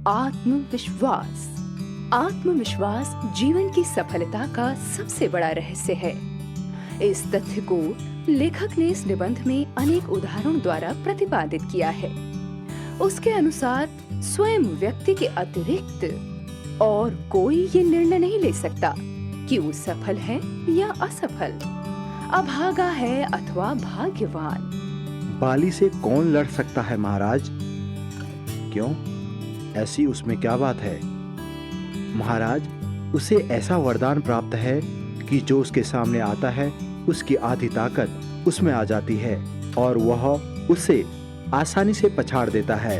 आत्मविश्वास। आत्मविश्वास जीवन की सफलता का सबसे बड़ा रहस्य है। इस तथ्य को लेखक ने इस निबंध में अनेक उदाहरणों द्वारा प्रतिपादित किया है। उसके अनुसार स्वयं व्यक्ति के अतिरिक्त और कोई ये निर्णय नहीं ले सकता कि वो सफल है या असफल, अभागा है अथवा भाग्यवान। बाली से कौन लड़ सकता है महाराज? क्यों, ऐसी उसमें क्या बात है? महाराज, उसे ऐसा वरदान प्राप्त है कि जो उसके सामने आता है उसकी आधी ताकत उसमें आ जाती है और वह उसे आसानी से पछाड़ देता है।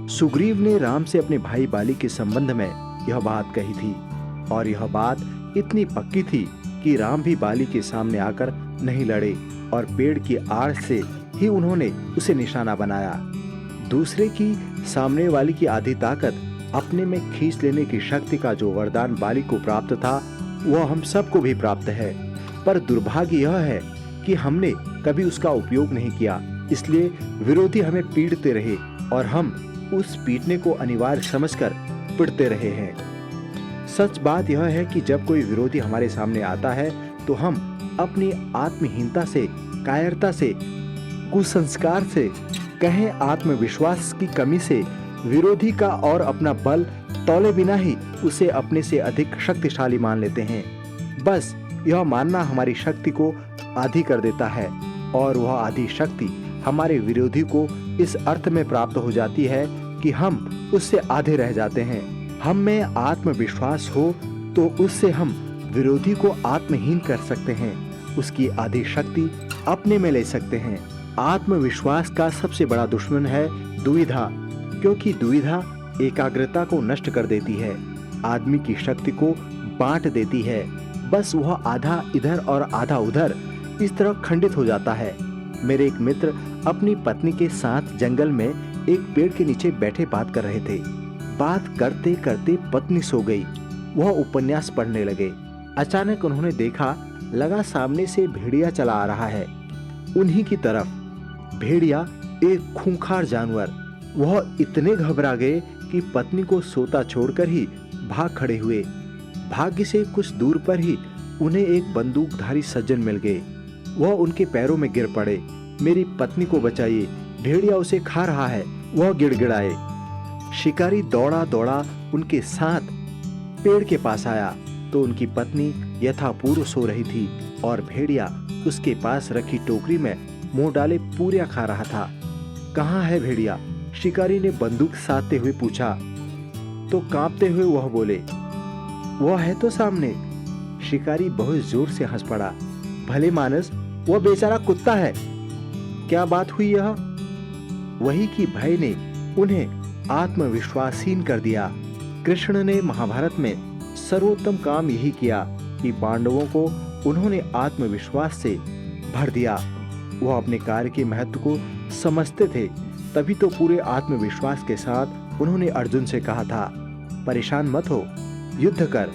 सुग्रीव ने राम से अपने भाई बाली के संबंध में यह बात कही थी और यह बात इतनी पक्की थी कि राम भी बाली के सामने आकर नहीं लड़े और पेड़ की आड़ से ही उन्होंने उसे निशाना बनाया। दूसरे की सामने वाली की आधी ताकत अपने में खींच लेने की शक्ति का जो वरदान बाली को प्राप्त था वह हम सबको भी प्राप्त है, पर दुर्भाग्य यह है कि हमने कभी उसका उपयोग नहीं किया। इसलिए विरोधी हमें पीटते रहे और हम उस पीटने को अनिवार्य समझकर पिटते रहे हैं। सच बात यह है कि जब कोई विरोधी हमारे सामने आता है तो हम अपनी आत्महीनता से, कायरता से, कुसंस्कार से, कहें आत्मविश्वास की कमी से विरोधी का और अपना बल तौले बिना ही उसे अपने से अधिक शक्तिशाली मान लेते हैं। बस यह मानना हमारी शक्ति को आधी कर देता है और वह आधी शक्ति हमारे विरोधी को इस अर्थ में प्राप्त हो जाती है कि हम उससे आधे रह जाते हैं। हम में आत्मविश्वास हो तो उससे हम विरोधी को आत्महीन कर सकते हैं, उसकी आधी शक्ति अपने में ले सकते हैं। आत्मविश्वास का सबसे बड़ा दुश्मन है दुविधा, क्योंकि दुविधा एकाग्रता को नष्ट कर देती है, आदमी की शक्ति को बांट देती है। बस वह आधा इधर और आधा उधर इस तरह खंडित हो जाता है। मेरे एक मित्र अपनी पत्नी के साथ जंगल में एक पेड़ के नीचे बैठे बात कर रहे थे। बात करते करते पत्नी सो गई। वह उपन्यास पढ़ने लगे। अचानक उन्होंने देखा लगा सामने से भेड़िया चला आ रहा है उन्हीं की तरफ। भेड़िया एक खूंखार जानवर। वह इतने घबरा गए कि पत्नी को सोता छोड़कर ही भाग खड़े हुए। भाग्य से कुछ दूर पर ही उन्हें एक बंदूकधारी सज्जन मिल गए। वह उनके पैरों में गिर पड़े। मेरी पत्नी को बचाइए, भेड़िया उसे खा रहा है, वह गिड़गिड़ाए। शिकारी दौड़ा दौड़ा उनके साथ पेड़ के पास आया तो उनकी पत्नी यथापूर्व सो रही थी और भेड़िया उसके पास रखी टोकरी में मुंह डाले पूरियां खा रहा था। कहाँ है भेड़िया? शिकारी ने बंदूक साधते हुए पूछा तो कांपते हुए वह बोले, वह है तो सामने। शिकारी बहुत जोर से हंस पड़ा। भले मानस, वह बेचारा कुत्ता है। क्या बात हुई यह? वही कि भय ने उन्हें आत्मविश्वासहीन कर दिया। कृष्ण ने महाभारत में सर्वोत्तम काम यही किया कि पांडवों को उन्होंने आत्मविश्वास से भर दिया। वह अपने कार्य के महत्व को समझते थे, तभी तो पूरे आत्मविश्वास के साथ उन्होंने अर्जुन से कहा था, परेशान मत हो, युद्ध कर,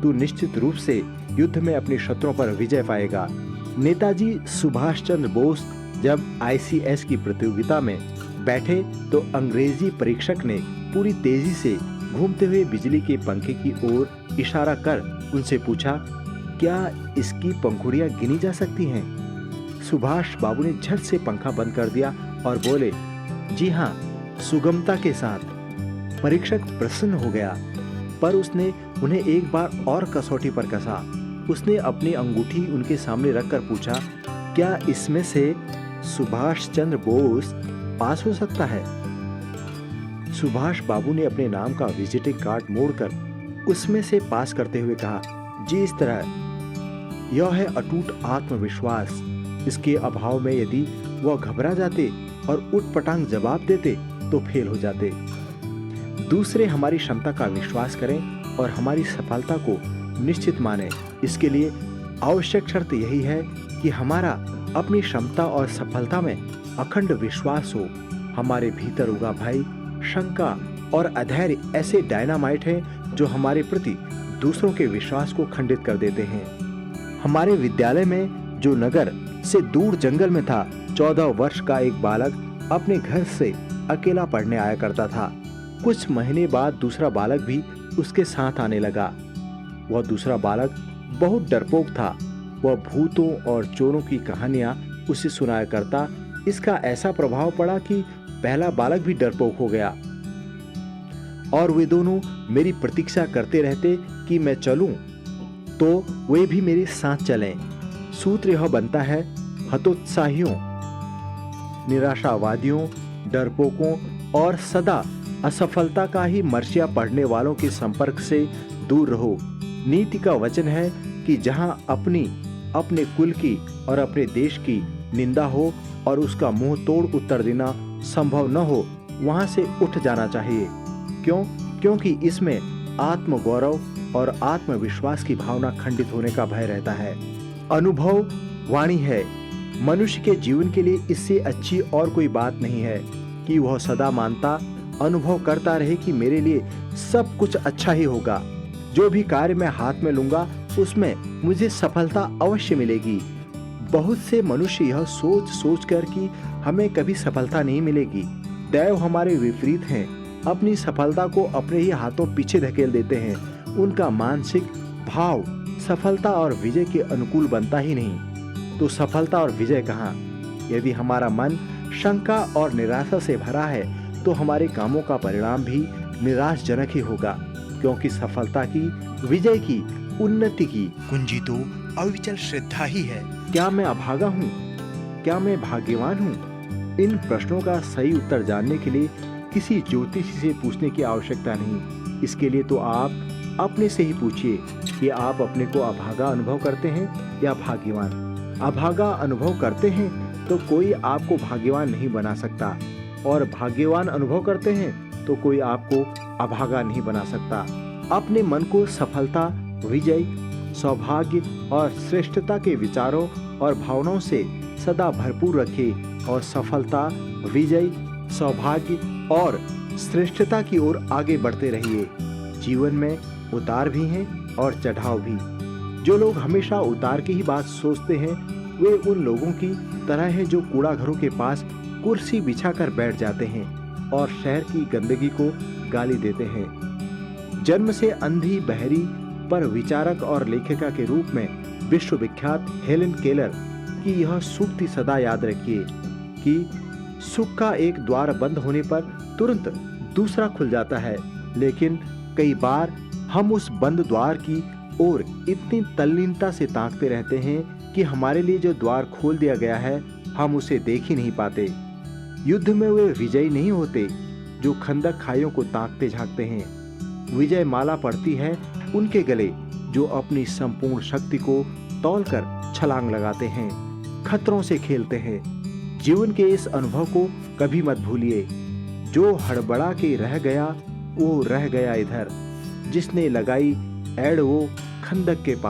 तू निश्चित रूप से युद्ध में अपने शत्रुओं पर विजय पाएगा। नेताजी सुभाष चंद्र बोस जब ICS की प्रतियोगिता में बैठे तो अंग्रेजी परीक्षक ने पूरी तेजी से घूमते हुए बिजली के पंखे की ओर इशारा कर उनसे पूछा, क्या इसकी पंखुड़ियां गिनी जा सकती हैं? सुभाष बाबू ने झट से पंखा बंद कर दिया और बोले, जी हाँ, सुगमता के साथ। परीक्षक प्रसन्न हो गया, पर उसने उन्हें एक बार और कसौटी पर कसा। उसने अपनी अंगूठी उनके सामने रखकर पूछा, क्या इसमें से सुभाष चंद्र बोस पास हो सकता है? सुभाष बाबू ने अपने नाम का विजिटिंग कार्ड मोड़कर उसमें से पास करते हुए कहा, जी इस तरह। यह है अटूट आत्मविश्वास। इसके अभाव में यदि वह घबरा जाते और उटपटांग जवाब देते तो फेल हो जाते। दूसरे हमारी क्षमता का विश्वास करें और हमारी सफलता को निश्चित माने। इसके लिए आवश्यक शर्त यही है कि हमारा अपनी क्षमता और सफलता में अखंड विश्वास हो। हमारे भीतर उगा भय, शंका और अधैर्य ऐसे डायनामाइट हैं जो हमारे प्रति दूसरों के विश्वास को खंडित कर देते हैं। हमारे विद्यालय में जो नगर से दूर जंगल में था, 14 वर्ष का एक बालक अपने घर से अकेला पढ़ने आया करता था। कुछ महीने बाद दूसरा बालक भी उसके साथ आने लगा। वह दूसरा बालक बहुत डरपोक था। वह भूतों और चोरों की कहानियां उसे सुनाया करता। इसका ऐसा प्रभाव पड़ा कि पहला बालक भी डरपोक हो गया और वे दोनों मेरी प्रतीक्षा करते रहते कि मैं चलूं तो वे भी मेरे साथ चलें। सूत्र यह बनता है, हतोत्साहियों, निराशावादियों, डरपोकों और सदा असफलता का ही मर्सिया पढ़ने वालों के संपर्क से दूर रहो। नीति का वचन है कि जहां अपने कुल की और अपने देश की निंदा हो और उसका मुंह तोड़ उत्तर देना संभव न हो, वहां से उठ जाना चाहिए। क्योंकि इसमें आत्मगौरव और आत्मविश्वास की भावना खंडित होने का भय रहता है। अनुभव वाणी है। मनुष्य के जीवन के लिए इससे अच्छी और कोई बात नहीं है कि वह सदा मानता, अनुभव करता रहे कि मेरे लिए सब कुछ अच्छा ही होगा। जो भी कार्य मैं हाथ में लूंगा उसमें मुझे सफलता अवश्य मिलेगी। बहुत से मनुष्य यह सोच कर कि हमें कभी सफलता नहीं मिलेगी। दैव हमारे विपरीत हैं, अपनी सफलता को अपने ही हाथों पीछे धकेल देते हैं। उनका मानसिक भाव सफलता और विजय के अनुकूल बनता ही नहीं। तो सफलता और विजय कहाँ? यदि हमारा मन शंका और निराशा से भरा है तो हमारे कामों का परिणाम भी निराशजनक ही होगा, क्योंकि सफलता की, विजय की, उन्नति की कुंजी तो अविचल श्रद्धा ही है। क्या मैं अभागा हूँ? क्या मैं भाग्यवान हूँ? इन प्रश्नों का सही उत्तर जानने के लिए किसी ज्योतिषी से पूछने की आवश्यकता नहीं। इसके लिए तो आप अपने से ही पूछिए कि आप अपने को अभागा अनुभव करते हैं या भाग्यवान। अभागा अनुभव करते हैं तो कोई आपको भाग्यवान नहीं बना सकता, और भाग्यवान अनुभव करते हैं तो कोई आपको अभागा नहीं बना सकता। अपने मन को सफलता, विजय, सौभाग्य और श्रेष्ठता के विचारों और भावनाओं से सदा भरपूर रखें और सफलता, विजय, सौभाग्य और श्रेष्ठता की ओर आगे बढ़ते रहिए। जीवन में उतार भी हैं और चढ़ाव भी। जो लोग हमेशा उतार की ही बात सोचते हैं वे उन लोगों की तरह हैं जो कूड़ा घरों के पास कुर्सी बिछाकर बैठ जाते हैं और शहर की गंदगी को गाली देते हैं। जन्म से अंधी, बहरी पर विचारक और लेखिका के रूप में विश्वविख्यात हेलेन केलर की यह सूक्ति सदा याद रखिए कि सुख का एक द्वार बंद होने पर तुरंत दूसरा खुल जाता है, लेकिन कई बार हम उस बंद द्वार की ओर इतनी तल्लीनता से ताकते रहते हैं कि हमारे लिए जो द्वार खोल दिया गया है हम उसे देख ही नहीं पाते। युद्ध में वे विजयी नहीं होते जो खंदक खाइयों को ताकते झांकते हैं। विजय माला पड़ती है उनके गले जो अपनी संपूर्ण शक्ति को तौलकर छलांग लगाते हैं, खतरों से खेलते हैं। जीवन के इस अनुभव को कभी मत भूलिए। जो हड़बड़ा के रह गया वो रह गया इधर, जिसने लगाई एड़ वो खंदक के पास।